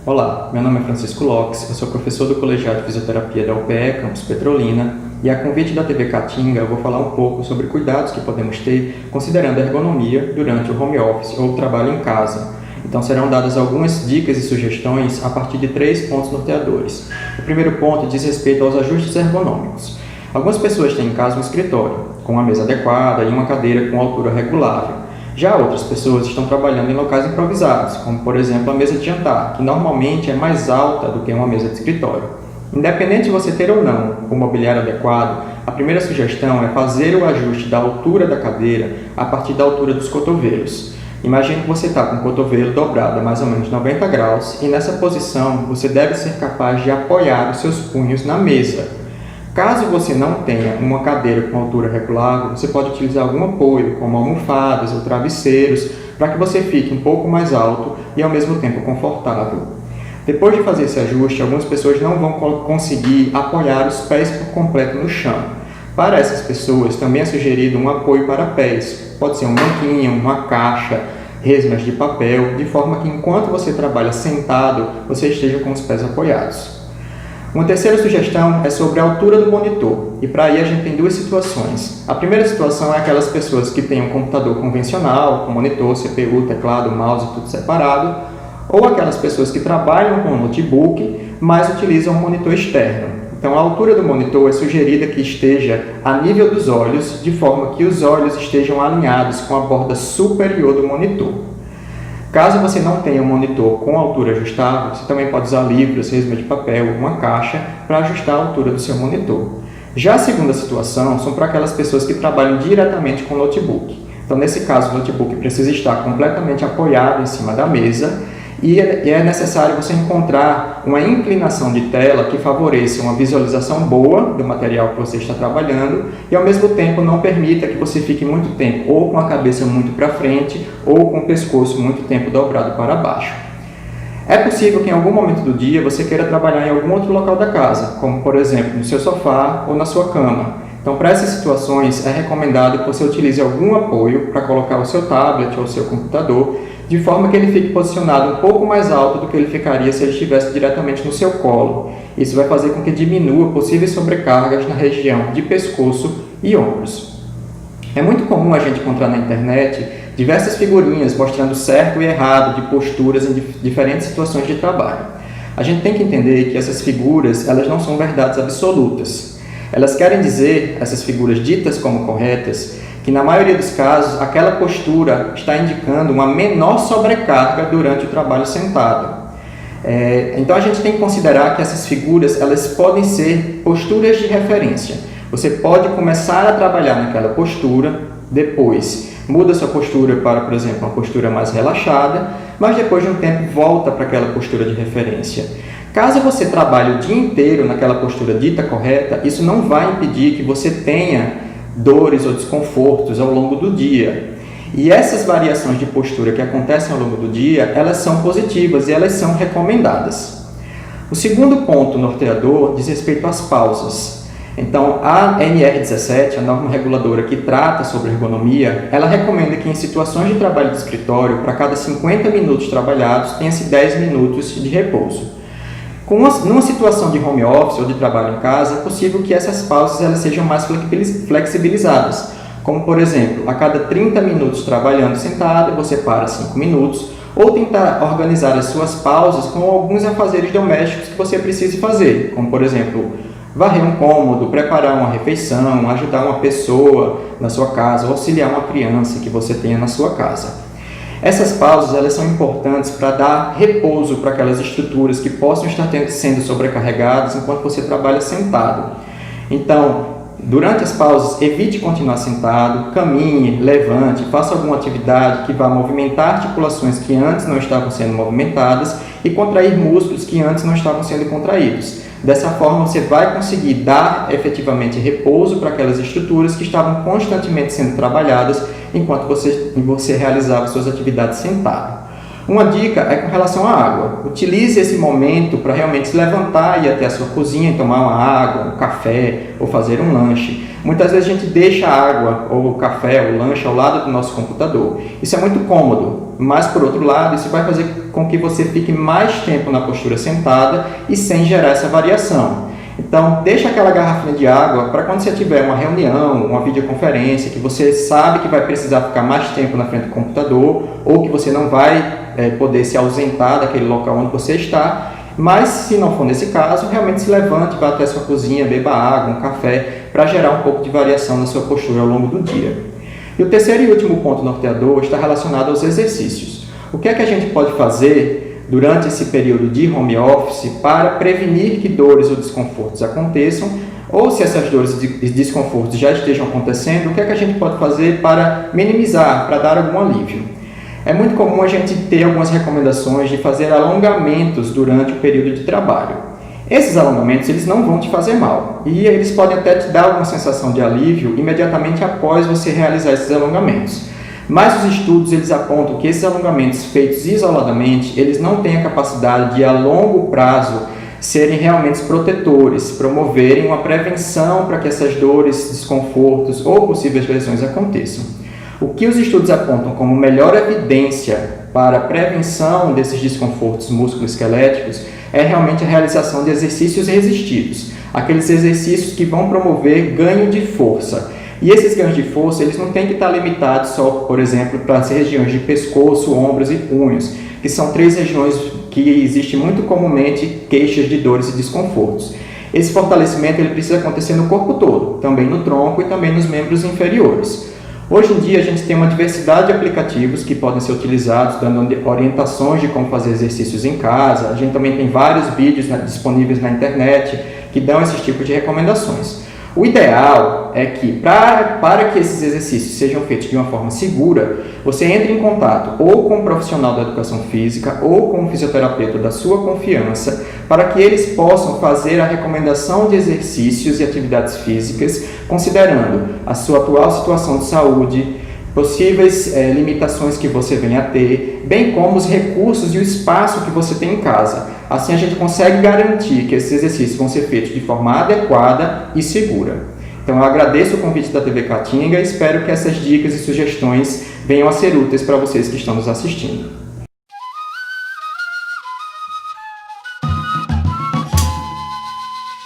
Olá, meu nome é Francisco Lopes, eu sou professor do Colegiado de Fisioterapia da UPE, Campus Petrolina, e a convite da TV Caatinga eu vou falar um pouco sobre cuidados que podemos ter considerando a ergonomia durante o home office ou o trabalho em casa. Então serão dadas algumas dicas e sugestões a partir de 3 pontos norteadores. O primeiro ponto diz respeito aos ajustes ergonômicos. Algumas pessoas têm em casa um escritório, com uma mesa adequada e uma cadeira com altura regulável. Já outras pessoas estão trabalhando em locais improvisados, como por exemplo a mesa de jantar, que normalmente é mais alta do que uma mesa de escritório. Independente de você ter ou não o mobiliário adequado, a primeira sugestão é fazer o ajuste da altura da cadeira a partir da altura dos cotovelos. Imagine que você está com o cotovelo dobrado a mais ou menos 90 graus e nessa posição você deve ser capaz de apoiar os seus punhos na mesa. Caso você não tenha uma cadeira com altura regulável, você pode utilizar algum apoio, como almofadas ou travesseiros, para que você fique um pouco mais alto e ao mesmo tempo confortável. Depois de fazer esse ajuste, algumas pessoas não vão conseguir apoiar os pés por completo no chão. Para essas pessoas, também é sugerido um apoio para pés. Pode ser um banquinho, uma caixa, resmas de papel, de forma que enquanto você trabalha sentado, você esteja com os pés apoiados. Uma terceira sugestão é sobre a altura do monitor, e para aí a gente tem duas situações. A primeira situação é aquelas pessoas que têm um computador convencional, com monitor, CPU, teclado, mouse, tudo separado, ou aquelas pessoas que trabalham com um notebook, mas utilizam um monitor externo. Então a altura do monitor é sugerida que esteja a nível dos olhos, de forma que os olhos estejam alinhados com a borda superior do monitor. Caso você não tenha um monitor com altura ajustável, você também pode usar livros, resma de papel, uma caixa para ajustar a altura do seu monitor. Já a segunda situação são para aquelas pessoas que trabalham diretamente com notebook. Então, nesse caso, o notebook precisa estar completamente apoiado em cima da mesa e é necessário você encontrar uma inclinação de tela que favoreça uma visualização boa do material que você está trabalhando e, ao mesmo tempo, não permita que você fique muito tempo ou com a cabeça muito para frente ou com o pescoço muito tempo dobrado para baixo. É possível que em algum momento do dia você queira trabalhar em algum outro local da casa, como, por exemplo, no seu sofá ou na sua cama. Então, para essas situações, é recomendado que você utilize algum apoio para colocar o seu tablet ou o seu computador de forma que ele fique posicionado um pouco mais alto do que ele ficaria se ele estivesse diretamente no seu colo. Isso vai fazer com que diminua possíveis sobrecargas na região de pescoço e ombros. É muito comum a gente encontrar na internet diversas figurinhas mostrando certo e errado de posturas em diferentes situações de trabalho. A gente tem que entender que essas figuras elas não são verdades absolutas. Elas querem dizer, essas figuras ditas como corretas, que na maioria dos casos aquela postura está indicando uma menor sobrecarga durante o trabalho sentado. Então a gente tem que considerar que essas figuras elas podem ser posturas de referência. Você pode começar a trabalhar naquela postura, depois muda sua postura para, por exemplo, uma postura mais relaxada, mas depois de um tempo volta para aquela postura de referência. Caso você trabalhe o dia inteiro naquela postura dita correta, isso não vai impedir que você tenha dores ou desconfortos ao longo do dia. E essas variações de postura que acontecem ao longo do dia, elas são positivas e elas são recomendadas. O segundo ponto norteador diz respeito às pausas. Então, a NR17, a norma reguladora que trata sobre ergonomia, ela recomenda que em situações de trabalho de escritório, para cada 50 minutos trabalhados, tenha-se 10 minutos de repouso. Numa situação de home office ou de trabalho em casa, é possível que essas pausas elas sejam mais flexibilizadas, como por exemplo, a cada 30 minutos trabalhando sentado, você para 5 minutos, ou tentar organizar as suas pausas com alguns afazeres domésticos que você precise fazer, como por exemplo, varrer um cômodo, preparar uma refeição, ajudar uma pessoa na sua casa, auxiliar uma criança que você tenha na sua casa. Essas pausas elas são importantes para dar repouso para aquelas estruturas que possam estar sendo sobrecarregadas enquanto você trabalha sentado. Então, durante as pausas, evite continuar sentado, caminhe, levante, faça alguma atividade que vá movimentar articulações que antes não estavam sendo movimentadas e contrair músculos que antes não estavam sendo contraídos. Dessa forma, você vai conseguir dar efetivamente repouso para aquelas estruturas que estavam constantemente sendo trabalhadas enquanto você realizava suas atividades sentado. Uma dica é com relação à água. Utilize esse momento para realmente se levantar e ir até a sua cozinha e tomar uma água, um café ou fazer um lanche. Muitas vezes a gente deixa a água, ou o café, ou o lanche ao lado do nosso computador. Isso é muito cômodo, mas por outro lado, isso vai fazer com que você fique mais tempo na postura sentada e sem gerar essa variação. Então, deixa aquela garrafinha de água para quando você tiver uma reunião, uma videoconferência, que você sabe que vai precisar ficar mais tempo na frente do computador ou que você não vai poder se ausentar daquele local onde você está. Mas, se não for nesse caso, realmente se levante, vá até a sua cozinha, beba água, um café, para gerar um pouco de variação na sua postura ao longo do dia. E o terceiro e último ponto norteador está relacionado aos exercícios. O que é que a gente pode fazer durante esse período de home office para prevenir que dores ou desconfortos aconteçam, ou se essas dores e desconfortos já estejam acontecendo, o que é que a gente pode fazer para minimizar, para dar algum alívio? É muito comum a gente ter algumas recomendações de fazer alongamentos durante o período de trabalho. Esses alongamentos eles não vão te fazer mal e eles podem até te dar uma sensação de alívio imediatamente após você realizar esses alongamentos. Mas os estudos eles apontam que esses alongamentos feitos isoladamente, eles não têm a capacidade de, a longo prazo, serem realmente protetores, promoverem uma prevenção para que essas dores, desconfortos ou possíveis lesões aconteçam. O que os estudos apontam como melhor evidência para a prevenção desses desconfortos musculoesqueléticos é realmente a realização de exercícios resistidos, aqueles exercícios que vão promover ganho de força. E esses ganhos de força, eles não têm que estar limitados só, por exemplo, para as regiões de pescoço, ombros e punhos, que são três regiões que existem muito comumente queixas de dores e desconfortos. Esse fortalecimento ele precisa acontecer no corpo todo, também no tronco e também nos membros inferiores. Hoje em dia a gente tem uma diversidade de aplicativos que podem ser utilizados, dando orientações de como fazer exercícios em casa. A gente também tem vários vídeos disponíveis na internet que dão esses tipos de recomendações. O ideal é que, para que esses exercícios sejam feitos de uma forma segura, você entre em contato ou com um profissional da educação física ou com um fisioterapeuta da sua confiança, para que eles possam fazer a recomendação de exercícios e atividades físicas, considerando a sua atual situação de saúde, possíveis limitações que você venha a ter, bem como os recursos e o espaço que você tem em casa. Assim a gente consegue garantir que esses exercícios vão ser feitos de forma adequada e segura. Então eu agradeço o convite da TV Caatinga e espero que essas dicas e sugestões venham a ser úteis para vocês que estão nos assistindo.